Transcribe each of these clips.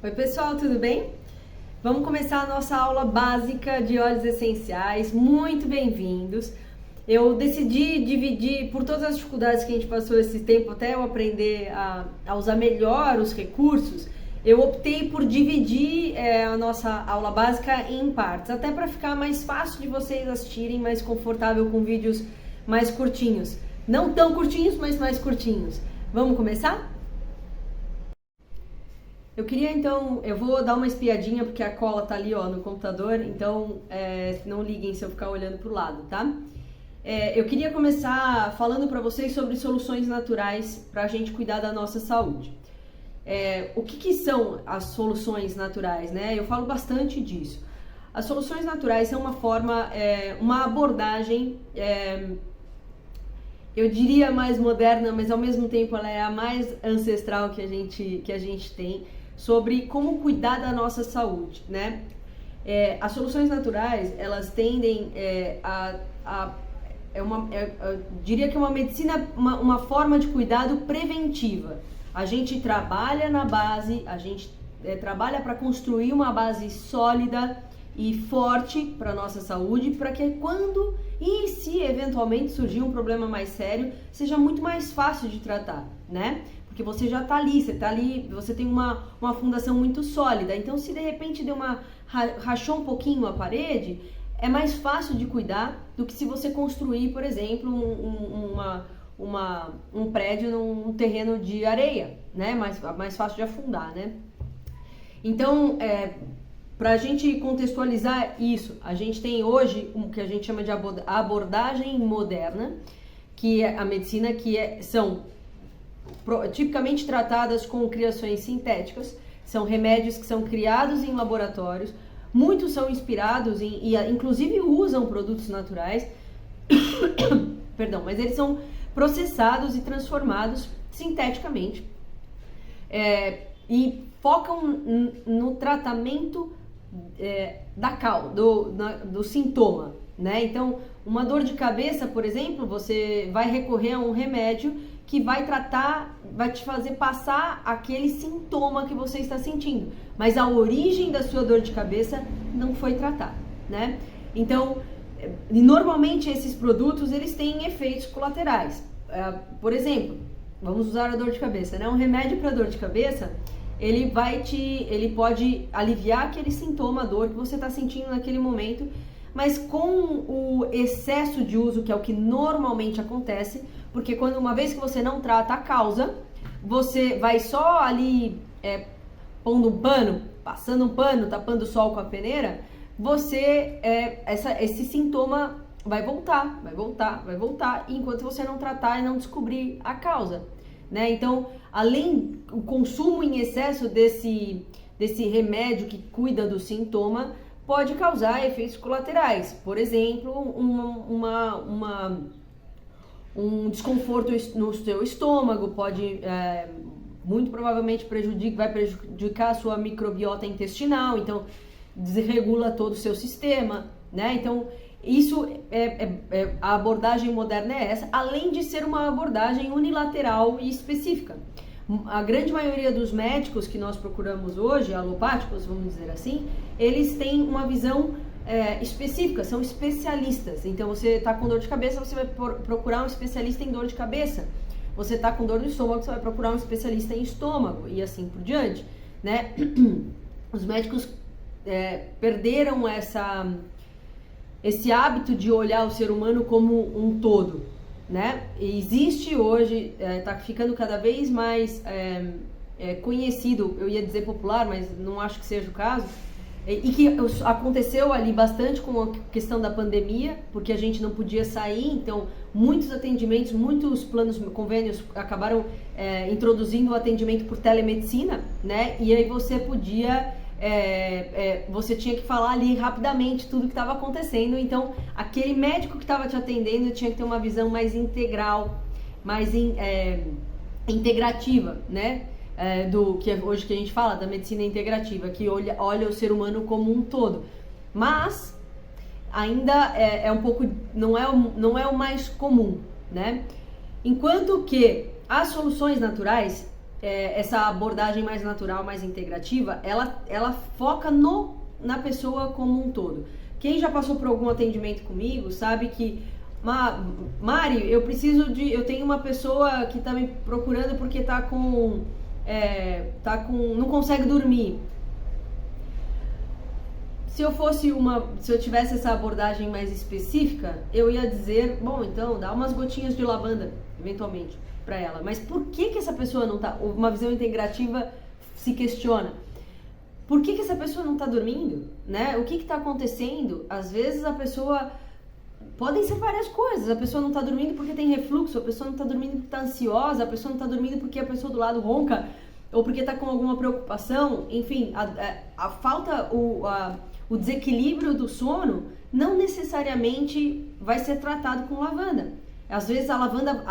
Oi pessoal, tudo bem? Vamos começar a nossa aula básica de óleos essenciais. Muito bem-vindos. Eu decidi dividir, por todas as dificuldades que a gente passou esse tempo, até eu aprender a usar melhor os recursos, eu optei por dividir a nossa aula básica em partes, até para ficar mais fácil de vocês assistirem, mais confortável com vídeos mais curtinhos. Não tão curtinhos, mas mais curtinhos. Vamos começar? Eu queria então, eu vou dar uma espiadinha porque a cola tá ali ó no computador, então não liguem se eu ficar olhando pro lado, tá? Eu queria começar falando para vocês sobre soluções naturais para a gente cuidar da nossa saúde. O que são as soluções naturais, né? Eu falo bastante disso. As soluções naturais são uma forma, uma abordagem, eu diria mais moderna, mas ao mesmo tempo ela é a mais ancestral que a gente tem, sobre como cuidar da nossa saúde, né? As soluções naturais, elas tendem eu diria que é uma medicina, uma forma de cuidado preventiva. A gente trabalha na base, a gente trabalha para construir uma base sólida e forte para nossa saúde, para que quando e se eventualmente surgir um problema mais sério, seja muito mais fácil de tratar, né? Porque você já tá ali, você tem uma fundação muito sólida. Então, se de repente rachou um pouquinho a parede, é mais fácil de cuidar do que se você construir, por exemplo, um prédio num terreno de areia, né? Mais fácil de afundar, né? Então, para a gente contextualizar isso, a gente tem hoje o que a gente chama de abordagem moderna, que é a medicina são tipicamente tratadas com criações sintéticas, são remédios que são criados em laboratórios, muitos são inspirados e inclusive usam produtos naturais, perdão, mas eles são processados e transformados sinteticamente e focam no tratamento do sintoma, né? Então, uma dor de cabeça, por exemplo, você vai recorrer a um remédio que vai te fazer passar aquele sintoma que você está sentindo, mas a origem da sua dor de cabeça não foi tratada, né? Então, normalmente esses produtos, eles têm efeitos colaterais. Por exemplo, vamos usar a dor de cabeça, né? Um remédio para dor de cabeça, ele pode aliviar aquele sintoma, a dor que você está sentindo naquele momento, mas com o excesso de uso, que é o que normalmente acontece, porque uma vez que você não trata a causa, você vai só ali pondo um pano, passando um pano, tapando o sol com a peneira, esse sintoma vai voltar, enquanto você não tratar e não descobrir a causa, né? Então, além do consumo em excesso desse remédio que cuida do sintoma, pode causar efeitos colaterais. Por exemplo, um desconforto no seu estômago, pode muito provavelmente vai prejudicar a sua microbiota intestinal, então desregula todo o seu sistema, né? Então, isso a abordagem moderna é essa, além de ser uma abordagem unilateral e específica. A grande maioria dos médicos que nós procuramos hoje, alopáticos, vamos dizer assim, eles têm uma visão específica, são especialistas. Então, você está com dor de cabeça, você vai procurar um especialista em dor de cabeça. Você está com dor no estômago, você vai procurar um especialista em estômago, e assim por diante, né? Os médicos perderam esse hábito de olhar o ser humano como um todo, né? Existe hoje, está ficando cada vez mais conhecido, eu ia dizer popular, mas não acho que seja o caso, e que aconteceu ali bastante com a questão da pandemia, porque a gente não podia sair, então muitos atendimentos, muitos planos, convênios acabaram introduzindo o atendimento por telemedicina, né? E aí você podia você tinha que falar ali rapidamente tudo que estava acontecendo, então aquele médico que estava te atendendo tinha que ter uma visão mais integral, mais integrativa, né? Do que hoje que a gente fala da medicina integrativa, que olha o ser humano como um todo, mas ainda um pouco, não é o mais comum, né? Enquanto que as soluções naturais, essa abordagem mais natural, mais integrativa, ela foca na pessoa como um todo. Quem já passou por algum atendimento comigo sabe que, Mari, eu tenho uma pessoa que tá me procurando porque não consegue dormir. Se eu tivesse essa abordagem mais específica, eu ia dizer, bom, então dá umas gotinhas de lavanda, eventualmente, para ela. Mas por que essa pessoa não tá, uma visão integrativa se questiona? Por que essa pessoa não tá dormindo, né? O que tá acontecendo? Às vezes a pessoa, podem ser várias coisas, a pessoa não tá dormindo porque tem refluxo, a pessoa não tá dormindo porque tá ansiosa, a pessoa não tá dormindo porque a pessoa do lado ronca, ou porque tá com alguma preocupação, enfim, a falta, o desequilíbrio do sono não necessariamente vai ser tratado com lavanda. Às vezes a lavanda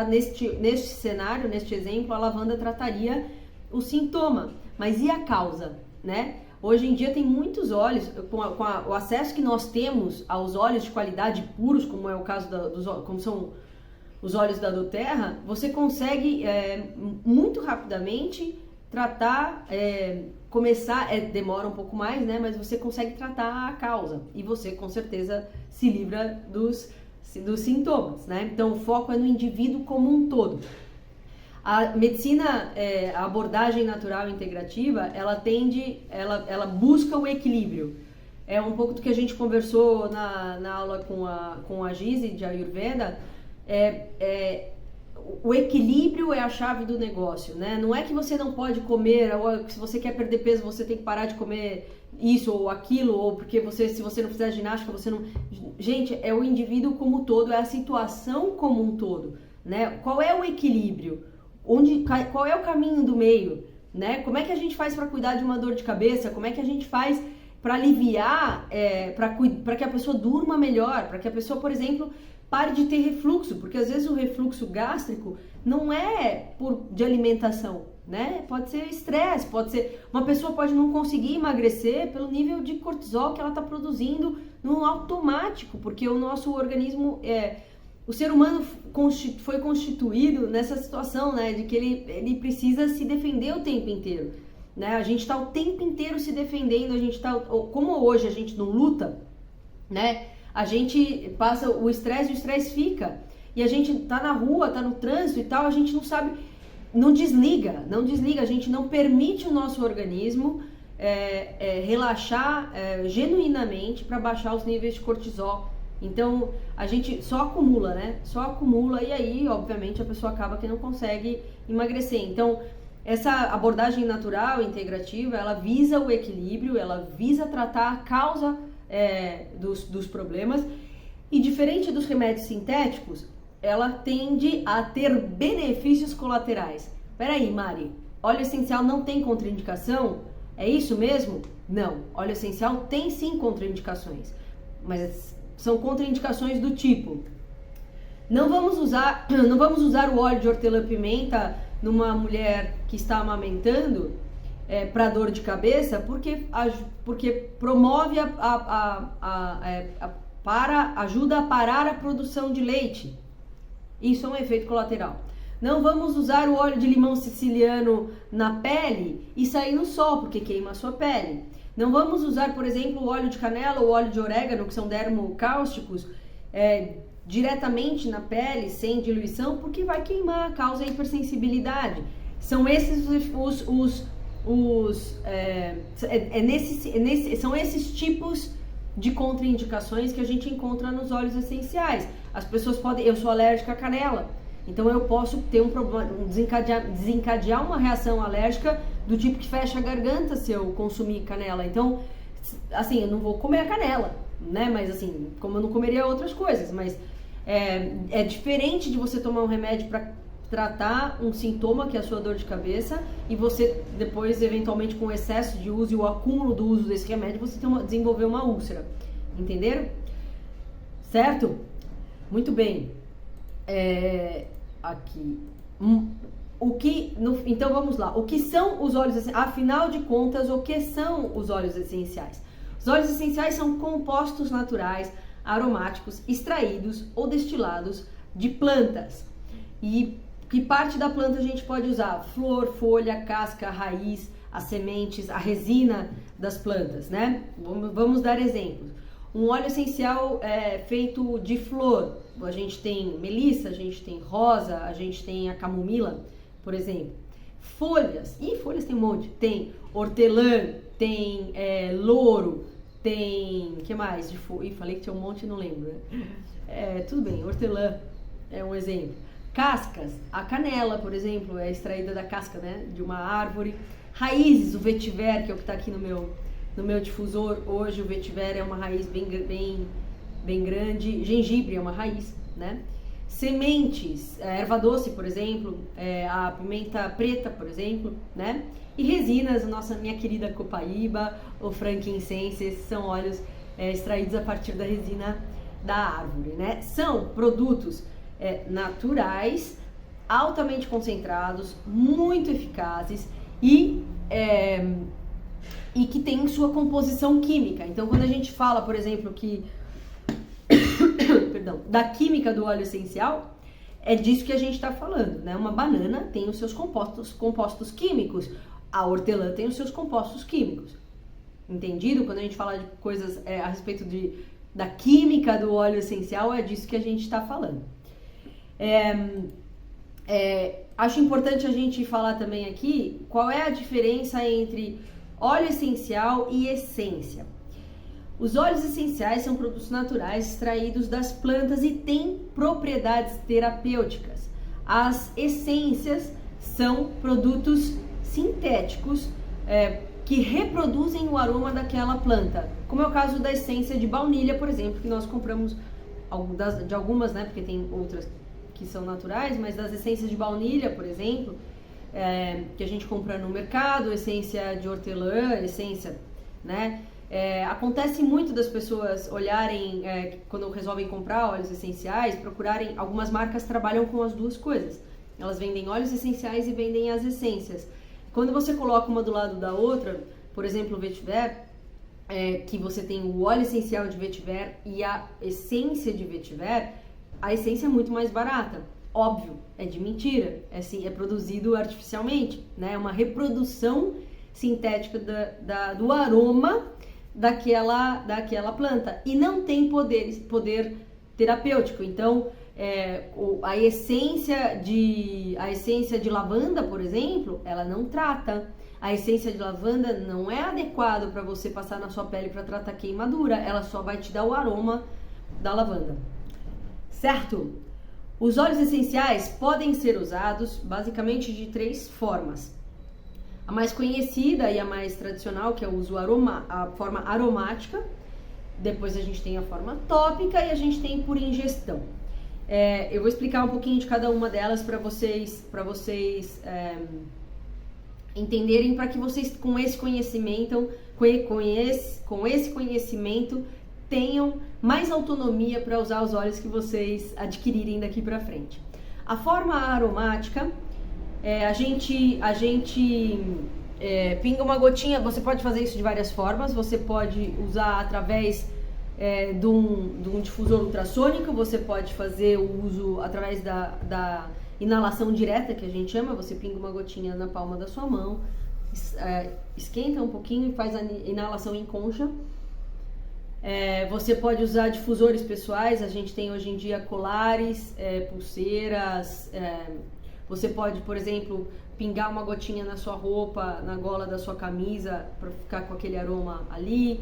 neste cenário, neste exemplo, a lavanda trataria o sintoma, mas e a causa, né? Hoje em dia tem muitos óleos, o acesso que nós temos aos óleos de qualidade puros, como é o caso como são os óleos da doTERRA, você consegue muito rapidamente tratar, demora um pouco mais, né? Mas você consegue tratar a causa e você com certeza se livra dos sintomas, né? Então o foco é no indivíduo como um todo. A medicina, a abordagem natural integrativa, ela busca o equilíbrio. É um pouco do que a gente conversou na aula com a Gizi de Ayurveda. O equilíbrio é a chave do negócio, né? Não é que você não pode comer, ou se você quer perder peso, você tem que parar de comer isso ou aquilo, ou porque se você não fizer ginástica, você não... Gente, é o indivíduo como um todo, é a situação como um todo, né? Qual é o equilíbrio? Qual é o caminho do meio, né? Como é que a gente faz para cuidar de uma dor de cabeça? Como é que a gente faz para aliviar, para que a pessoa durma melhor, para que a pessoa, por exemplo, pare de ter refluxo, porque às vezes o refluxo gástrico não é de alimentação, né? Pode ser estresse, uma pessoa pode não conseguir emagrecer pelo nível de cortisol que ela está produzindo no automático, porque o nosso organismo, o ser humano foi constituído nessa situação, né? De que ele precisa se defender o tempo inteiro, né? A gente está o tempo inteiro se defendendo, como hoje a gente não luta, né? A gente passa o estresse fica, e a gente tá na rua, tá no trânsito e tal, a gente não sabe, não desliga, a gente não permite o nosso organismo relaxar genuinamente para baixar os níveis de cortisol. Então a gente só acumula, né? Só acumula, e aí obviamente a pessoa acaba que não consegue emagrecer. Então essa abordagem natural, integrativa, ela visa o equilíbrio, ela visa tratar a causa dos problemas, e diferente dos remédios sintéticos, ela tende a ter benefícios colaterais. Peraí, Mari, óleo essencial não tem contraindicação? É isso mesmo? Não, óleo essencial tem sim contraindicações, mas são contraindicações do tipo: não vamos usar o óleo de hortelã-pimenta numa mulher que está amamentando para dor de cabeça, porque promove ajuda a parar a produção de leite. Isso é um efeito colateral. Não vamos usar o óleo de limão siciliano na pele e sair no sol, porque queima a sua pele. Não vamos usar, por exemplo, o óleo de canela ou óleo de orégano, que são dermocáusticos, diretamente na pele, sem diluição, porque vai queimar, causa hipersensibilidade. São esses são esses tipos de contraindicações que a gente encontra nos óleos essenciais. As pessoas eu sou alérgica à canela, então eu posso ter um problema, desencadear uma reação alérgica do tipo que fecha a garganta se eu consumir canela. Então, assim, eu não vou comer a canela, né? Mas assim, como eu não comeria outras coisas, mas é diferente de você tomar um remédio para tratar um sintoma, que é a sua dor de cabeça, e você depois, eventualmente, com o excesso de uso e o acúmulo do uso desse remédio, você desenvolver uma úlcera. Entenderam? Certo? Muito bem. Aqui. Então vamos lá. O que são os óleos essenciais? Afinal de contas, o que são os óleos essenciais? Os óleos essenciais são compostos naturais, aromáticos, extraídos ou destilados de plantas. E Que parte da planta a gente pode usar? Flor, folha, casca, raiz, as sementes, a resina das plantas, né? Vamos dar exemplos. Um óleo essencial feito de flor. A gente tem melissa, a gente tem rosa, a gente tem a camomila, por exemplo. Folhas, folhas tem um monte. Tem hortelã, tem louro, tem... que mais? Falei que tinha um monte e não lembro, né? Tudo bem, hortelã é um exemplo. Cascas, a canela, por exemplo, é extraída da casca, né, de uma árvore. Raízes, o vetiver, que é o que está aqui no meu difusor hoje. O vetiver é uma raiz bem grande. Gengibre é uma raiz, né? Sementes, a erva doce, por exemplo, a pimenta preta, por exemplo, né? E resinas, minha querida copaíba, o frankincense, esses são óleos extraídos a partir da resina da árvore, né? São produtos naturais, altamente concentrados, muito eficazes e que têm sua composição química. Então, quando a gente fala, por exemplo, da química do óleo essencial, é disso que a gente está falando, né? Uma banana tem os seus compostos químicos, a hortelã tem os seus compostos químicos. Entendido? Quando a gente fala de coisas a respeito da química do óleo essencial, é disso que a gente está falando. Acho importante a gente falar também aqui qual é a diferença entre óleo essencial e essência. Os óleos essenciais são produtos naturais extraídos das plantas e têm propriedades terapêuticas. As essências são produtos sintéticos que reproduzem o aroma daquela planta, como é o caso da essência de baunilha, por exemplo, que nós compramos de algumas, né, porque tem outras que são naturais, mas das essências de baunilha, por exemplo, que a gente compra no mercado, essência de hortelã, essência, né? Acontece muito das pessoas olharem, quando resolvem comprar óleos essenciais, procurarem, algumas marcas trabalham com as duas coisas. Elas vendem óleos essenciais e vendem as essências. Quando você coloca uma do lado da outra, por exemplo, o vetiver, que você tem o óleo essencial de vetiver e a essência de vetiver, a essência é muito mais barata. Óbvio, é de mentira, é produzido artificialmente, né? É uma reprodução sintética do aroma daquela planta e não tem poder terapêutico. Então, a essência de lavanda, por exemplo, ela não trata. A essência de lavanda não é adequado para você passar na sua pele para tratar queimadura, ela só vai te dar o aroma da lavanda. Certo? Os óleos essenciais podem ser usados basicamente de 3 formas. A mais conhecida e a mais tradicional, que é o uso a forma aromática. Depois a gente tem a forma tópica e a gente tem por ingestão. Eu vou explicar um pouquinho de cada uma delas para vocês entenderem, para que vocês com esse conhecimento tenham mais autonomia para usar os óleos que vocês adquirirem daqui para frente. A forma aromática, a gente pinga uma gotinha. Você pode fazer isso de várias formas. Você pode usar através de um difusor ultrassônico. Você pode fazer o uso através da inalação direta, que a gente chama. Você pinga uma gotinha na palma da sua mão, esquenta um pouquinho e faz a inalação em concha. Você pode usar difusores pessoais. A gente tem hoje em dia colares, pulseiras. Você pode, por exemplo, pingar uma gotinha na sua roupa, na gola da sua camisa, para ficar com aquele aroma ali.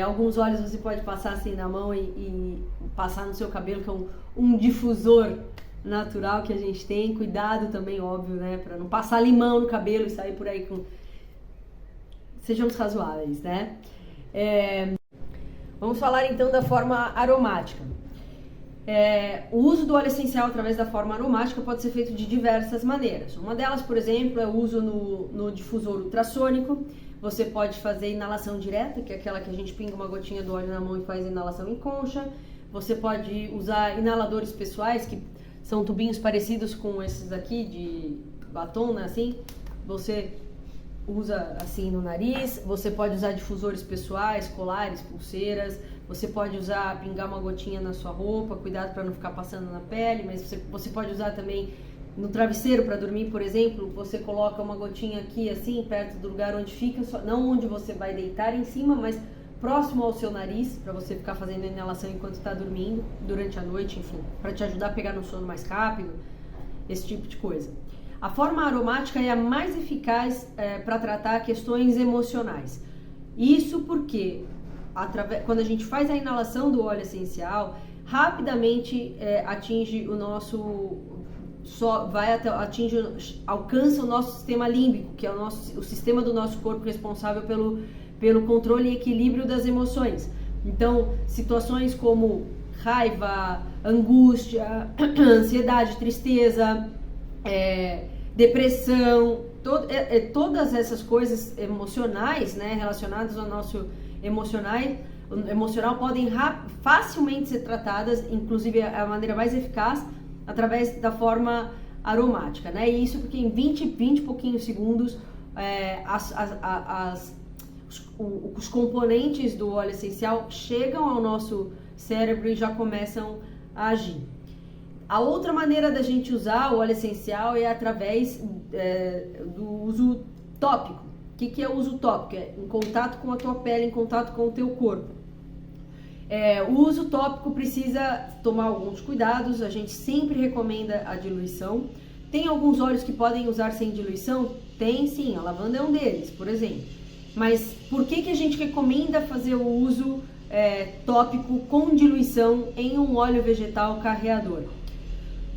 Alguns óleos você pode passar assim na mão e passar no seu cabelo, que é um difusor natural que a gente tem. Cuidado também, óbvio, né, para não passar limão no cabelo e sair por aí com... Sejamos razoáveis, né? Vamos falar então da forma aromática. O uso do óleo essencial através da forma aromática pode ser feito de diversas maneiras. Uma delas, por exemplo, é o uso no difusor ultrassônico. Você pode fazer inalação direta, que é aquela que a gente pinga uma gotinha do óleo na mão e faz inalação em concha. Você pode usar inaladores pessoais, que são tubinhos parecidos com esses aqui de batom, né, assim. Você usa assim no nariz. Você pode usar difusores pessoais, colares, pulseiras. Você pode pingar uma gotinha na sua roupa, cuidado para não ficar passando na pele, mas você pode usar também no travesseiro para dormir, por exemplo, você coloca uma gotinha aqui, assim, perto do lugar onde fica, não onde você vai deitar em cima, mas próximo ao seu nariz, para você ficar fazendo a inalação enquanto está dormindo, durante a noite, enfim, para te ajudar a pegar no sono mais rápido, esse tipo de coisa. A forma aromática é a mais eficaz para tratar questões emocionais. Isso porque, quando a gente faz a inalação do óleo essencial, rapidamente atinge o nosso... alcança o nosso sistema límbico, que é o sistema do nosso corpo responsável pelo controle e equilíbrio das emoções. Então, situações como raiva, angústia, ansiedade, tristeza, depressão, todas essas coisas emocionais, né, relacionadas ao nosso emocional podem facilmente ser tratadas, inclusive a maneira mais eficaz, através da forma aromática, né? E isso porque em 20 e pouquinhos segundos os componentes do óleo essencial chegam ao nosso cérebro e já começam a agir. A outra maneira da gente usar o óleo essencial é através do uso tópico. O que é o uso tópico? É em contato com a tua pele, em contato com o teu corpo. O uso tópico precisa tomar alguns cuidados, a gente sempre recomenda a diluição. Tem alguns óleos que podem usar sem diluição? Tem sim, a lavanda é um deles, por exemplo. Mas por que a gente recomenda fazer o uso tópico com diluição em um óleo vegetal carreador?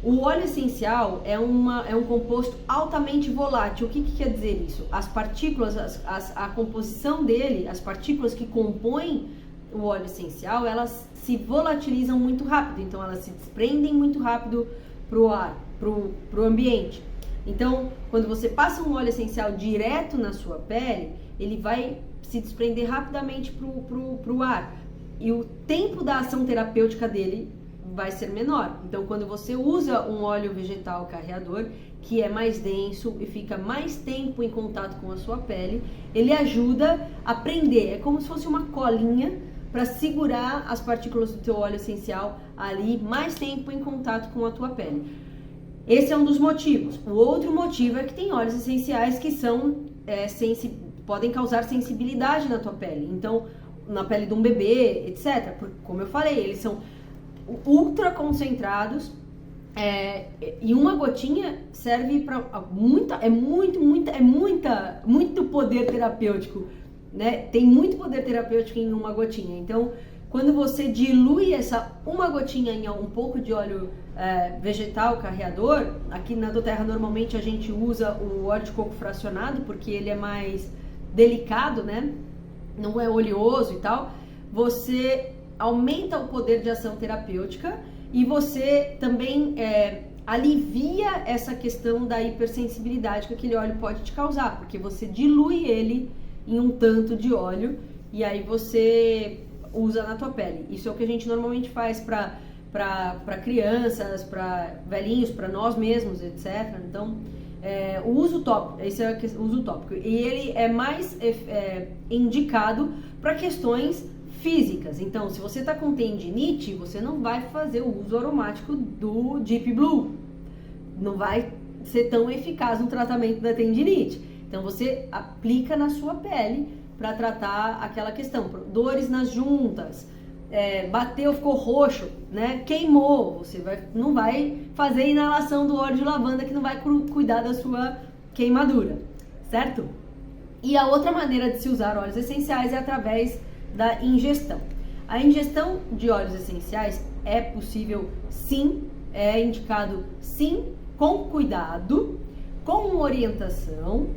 O óleo essencial é um composto altamente volátil. O que quer dizer isso? As partículas, a composição dele, as partículas que compõem o óleo essencial, elas se volatilizam muito rápido, então elas se desprendem muito rápido para o ar, para o ambiente. Então, quando você passa um óleo essencial direto na sua pele, ele vai se desprender rapidamente para o ar e o tempo da ação terapêutica dele vai ser menor. Então, quando você usa um óleo vegetal carreador, que é mais denso e fica mais tempo em contato com a sua pele, ele ajuda a prender, é como se fosse uma colinha para segurar as partículas do teu óleo essencial ali mais tempo em contato com a tua pele. Esse é um dos motivos. O outro motivo é que tem óleos essenciais que podem causar sensibilidade na tua pele. Então, na pele de um bebê, etc. Como eu falei, eles são ultra concentrados e uma gotinha serve para muito poder terapêutico, né? Tem muito poder terapêutico em uma gotinha. Então, quando você dilui uma gotinha em um pouco de óleo vegetal carreador, aqui na doTERRA normalmente a gente usa o óleo de coco fracionado porque ele é mais delicado, né? Não é oleoso e tal. Você aumenta o poder de ação terapêutica e você também alivia essa questão da hipersensibilidade que aquele óleo pode te causar, porque você dilui ele em um tanto de óleo e aí você usa na tua pele. Isso é o que a gente normalmente faz para crianças, para velhinhos, para nós mesmos, etc. Então, o uso tópico, esse é o uso tópico, e ele é mais indicado para questões físicas. Então, se você está com tendinite, você não vai fazer o uso aromático do Deep Blue. Não vai ser tão eficaz no tratamento da tendinite. Então, você aplica na sua pele para tratar aquela questão. Dores nas juntas, bateu, ficou roxo, né? Queimou. Você não vai fazer inalação do óleo de lavanda que não vai cuidar da sua queimadura, certo? E a outra maneira de se usar óleos essenciais é através da ingestão. A ingestão de óleos essenciais é possível sim, é indicado sim, com cuidado, com orientação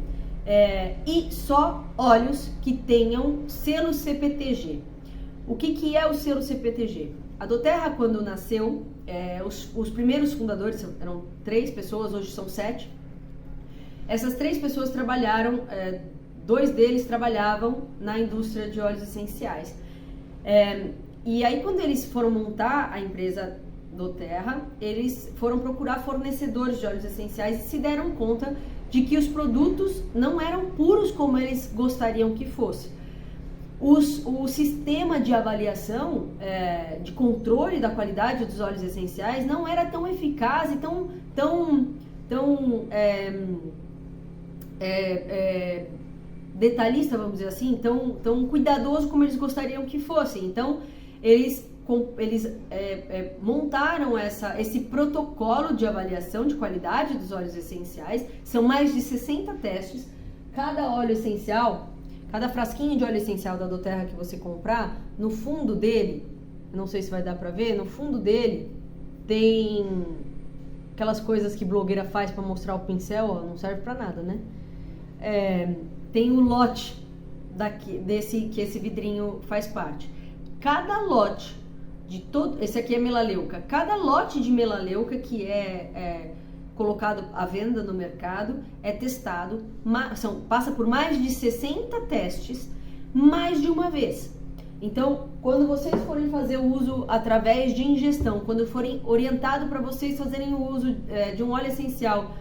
e só óleos que tenham selo CPTG. O que é o selo CPTG? A doTERRA, quando nasceu, os primeiros fundadores eram 3 pessoas, hoje são 7. Essas 3 pessoas trabalharam, 2 deles trabalhavam na indústria de óleos essenciais. E aí, quando eles foram montar a empresa doTERRA, eles foram procurar fornecedores de óleos essenciais e se deram conta de que os produtos não eram puros como eles gostariam que fosse. O sistema de avaliação, de controle da qualidade dos óleos essenciais não era tão eficaz e tão tão detalhista, vamos dizer assim, tão cuidadoso como eles gostariam que fossem. Então, eles montaram esse protocolo de avaliação de qualidade dos óleos essenciais. São mais de 60 testes. Cada óleo essencial, cada frasquinho de óleo essencial da doTERRA que você comprar, no fundo dele, não sei se vai dar pra ver, no fundo dele tem aquelas coisas que blogueira faz pra mostrar o pincel, ó, não serve pra nada, né? Tem o lote que esse vidrinho faz parte. Cada lote de todo, esse aqui é melaleuca, cada lote de melaleuca que é colocado à venda no mercado é testado, passa por mais de 60 testes, mais de uma vez. Então, quando vocês forem fazer o uso através de ingestão, quando forem orientados para vocês fazerem o uso de um óleo essencial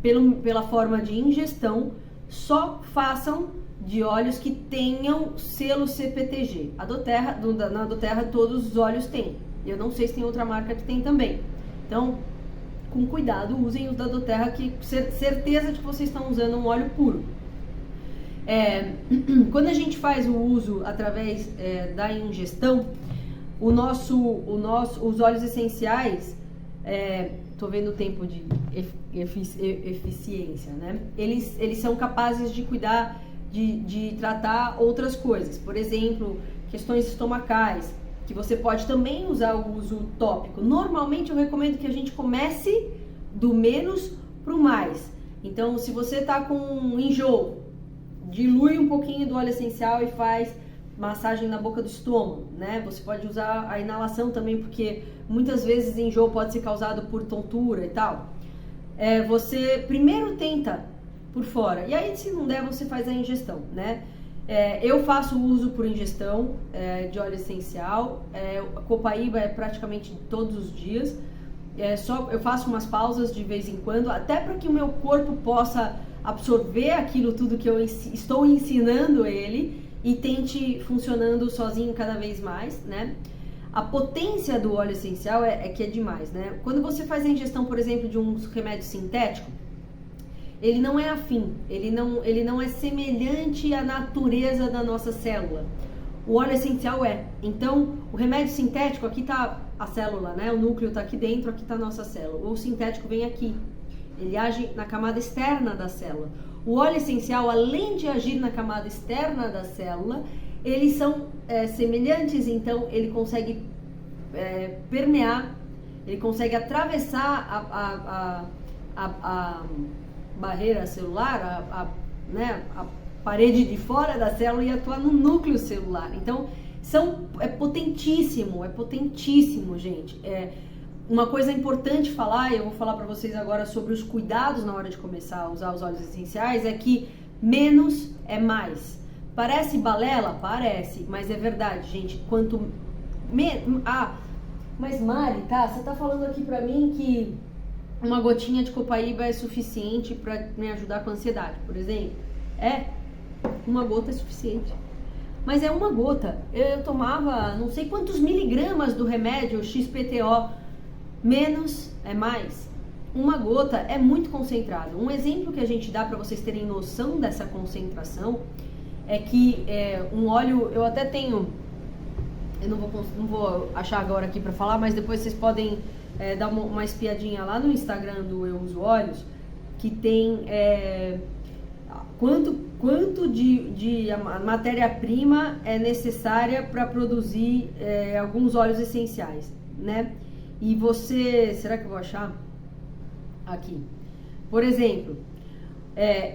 pela forma de ingestão, só façam de óleos que tenham selo CPTG. Na doTERRA todos os óleos têm. Eu não sei se tem outra marca que tem também. Então, com cuidado, usem os da doTERRA, que certeza de que vocês estão usando um óleo puro. Quando a gente faz o uso através da ingestão, os óleos essenciais, tô vendo o tempo de eficiência, né? Eles são capazes de cuidar, de tratar outras coisas. Por exemplo, questões estomacais, que você pode também usar o uso tópico. Normalmente eu recomendo que a gente comece do menos pro mais. Então, se você tá com um enjoo, dilui um pouquinho do óleo essencial e faz massagem na boca do estômago, né? Você pode usar a inalação também, porque muitas vezes enjoo pode ser causado por tontura e tal. Você primeiro tenta por fora, e aí se não der, você faz a ingestão, né? Eu faço uso por ingestão de óleo essencial. A Copaíba é praticamente todos os dias. Eu faço umas pausas de vez em quando, até para que o meu corpo possa absorver aquilo tudo que eu estou ensinando ele e tente funcionando sozinho cada vez mais, né? A potência do óleo essencial é que é demais, né? Quando você faz a ingestão, por exemplo, de um remédio sintético, ele não é afim, ele não é semelhante à natureza da nossa célula. O óleo essencial é. Então, o remédio sintético, aqui está a célula, né? O núcleo está aqui dentro, aqui está a nossa célula. O sintético vem aqui. Ele age na camada externa da célula. O óleo essencial, além de agir na camada externa da célula, eles são semelhantes, então ele consegue permear, ele consegue atravessar a barreira celular, a parede de fora da célula e atuar no núcleo celular. Então, é potentíssimo, gente. Uma coisa importante falar, eu vou falar para vocês agora sobre os cuidados na hora de começar a usar os óleos essenciais, é que menos é mais. Parece balela? Parece, mas é verdade, gente. Mas Mari, tá? Você tá falando aqui pra mim que uma gotinha de Copaíba é suficiente para me ajudar com a ansiedade, por exemplo? Uma gota é suficiente. Mas é uma gota. Eu tomava não sei quantos miligramas do remédio XPTO. Menos é mais. Uma gota é muito concentrado. Um exemplo que a gente dá para vocês terem noção dessa concentração é que um óleo, eu até tenho, eu não vou achar agora aqui para falar, mas depois vocês podem dar uma espiadinha lá no Instagram do Eu Uso Óleos, que tem quanto de matéria-prima é necessária para produzir alguns óleos essenciais, né? E será que eu vou achar? Aqui. Por exemplo,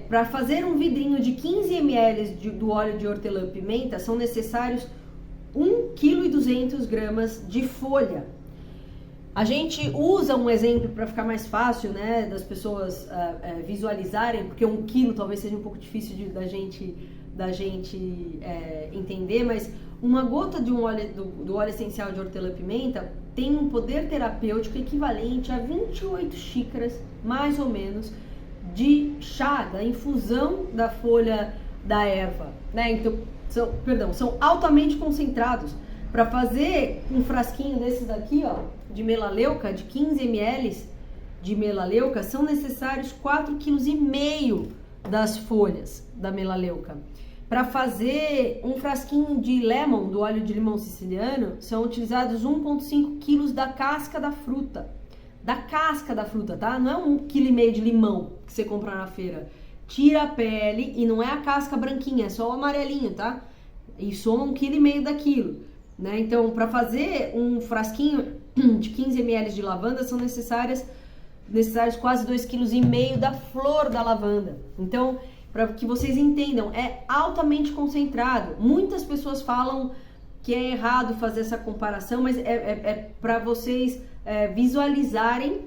para fazer um vidrinho de 15 ml do óleo de hortelã-pimenta, são necessários 1,2 kg de folha. A gente usa um exemplo para ficar mais fácil, né, das pessoas visualizarem, porque 1 quilo talvez seja um pouco difícil da gente entender, mas uma gota de do óleo essencial de hortelã-pimenta tem um poder terapêutico equivalente a 28 xícaras, mais ou menos, de chá, da infusão da folha da erva, né? Então, são altamente concentrados. Para fazer um frasquinho desses daqui, ó, de melaleuca, de 15 ml, de melaleuca, são necessários 4,5 kg das folhas da melaleuca. Para fazer um frasquinho de lemon, do óleo de limão siciliano, são utilizados 1,5 kg da casca da fruta. Da casca da fruta, tá? Não é 1,5 kg de limão que você compra na feira. Tira a pele e não é a casca branquinha, é só o amarelinho, tá? E soma 1,5 kg daquilo, né? Então, para fazer um frasquinho de 15 ml de lavanda, são necessários quase 2,5 kg da flor da lavanda. Então, para que vocês entendam, é altamente concentrado. Muitas pessoas falam que é errado fazer essa comparação, mas é para vocês visualizarem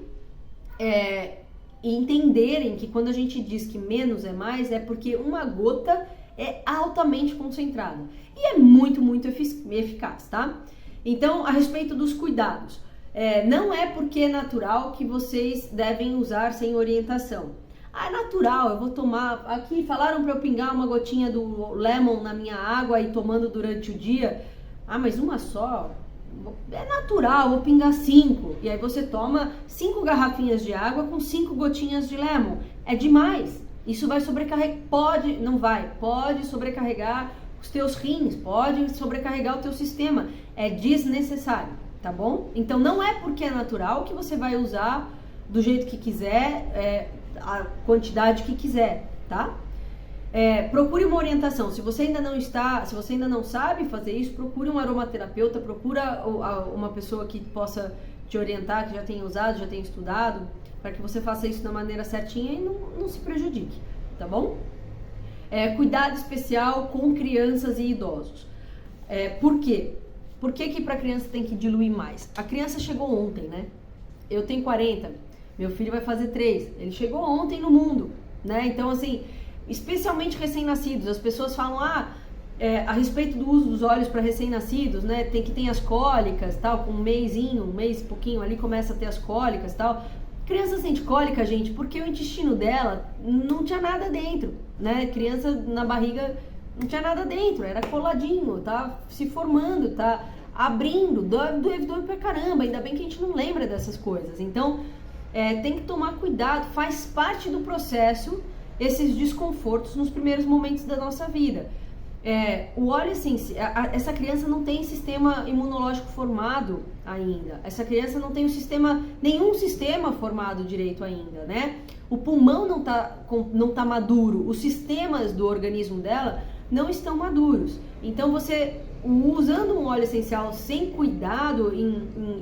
e entenderem que quando a gente diz que menos é mais, é porque uma gota é altamente concentrada e é muito, muito eficaz, tá? Então, a respeito dos cuidados, não é porque é natural que vocês devem usar sem orientação. Ah, é natural, eu vou tomar... Aqui falaram para eu pingar uma gotinha do lemon na minha água e tomando durante o dia. Ah, mas uma só? É natural, vou pingar 5. E aí você toma 5 garrafinhas de água com 5 gotinhas de lemon. É demais. Isso vai sobrecarregar... Pode sobrecarregar os teus rins, pode sobrecarregar o teu sistema. É desnecessário, tá bom? Então não é porque é natural que você vai usar do jeito que quiser, a quantidade que quiser, tá? Procure uma orientação. Se você ainda não sabe fazer isso, procure um aromaterapeuta, procura uma pessoa que possa te orientar, que já tenha usado, já tenha estudado, para que você faça isso da maneira certinha e não se prejudique, tá bom? Cuidado especial com crianças e idosos. Por quê? Por que para criança tem que diluir mais? A criança chegou ontem, né? Eu tenho 40. Meu filho vai fazer 3. Ele chegou ontem no mundo, né? Então, assim, especialmente recém-nascidos, as pessoas falam, a respeito do uso dos óleos para recém-nascidos, né? Tem as cólicas, tal, com um mês e pouquinho ali começa a ter as cólicas, tal. Criança sente cólica, gente, porque o intestino dela não tinha nada dentro, né? Criança na barriga não tinha nada dentro, era coladinho, tá se formando, tá abrindo, dói pra caramba. Ainda bem que a gente não lembra dessas coisas. Então, tem que tomar cuidado, faz parte do processo esses desconfortos nos primeiros momentos da nossa vida. O óleo, assim, essa criança não tem sistema imunológico formado ainda, essa criança não tem nenhum sistema formado direito ainda, né? O pulmão não tá maduro, os sistemas do organismo dela não estão maduros. Então você, usando um óleo essencial sem cuidado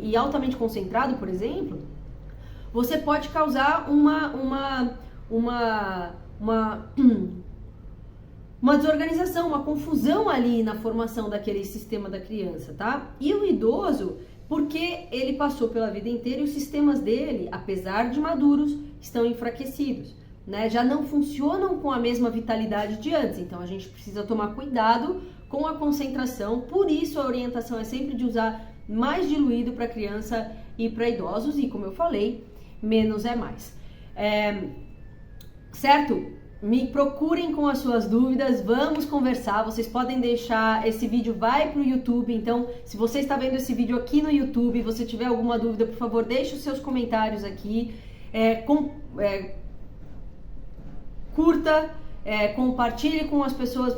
e altamente concentrado, por exemplo, você pode causar uma desorganização, uma confusão ali na formação daquele sistema da criança, tá? E o idoso, porque ele passou pela vida inteira e os sistemas dele, apesar de maduros, estão enfraquecidos, né? Já não funcionam com a mesma vitalidade de antes, então a gente precisa tomar cuidado com a concentração. Por isso a orientação é sempre de usar mais diluído para criança e para idosos, e como eu falei, menos é mais. Certo? Me procurem com as suas dúvidas, vamos conversar. Vocês podem deixar, esse vídeo vai para o YouTube, então se você está vendo esse vídeo aqui no YouTube, você tiver alguma dúvida, por favor, deixe os seus comentários aqui, curta, compartilhe com as pessoas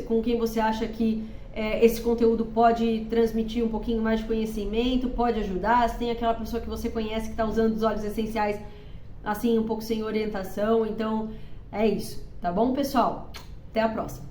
com quem você acha que esse conteúdo pode transmitir um pouquinho mais de conhecimento, pode ajudar. Se tem aquela pessoa que você conhece que está usando os óleos essenciais assim, um pouco sem orientação, então é isso, tá bom, pessoal? Até a próxima!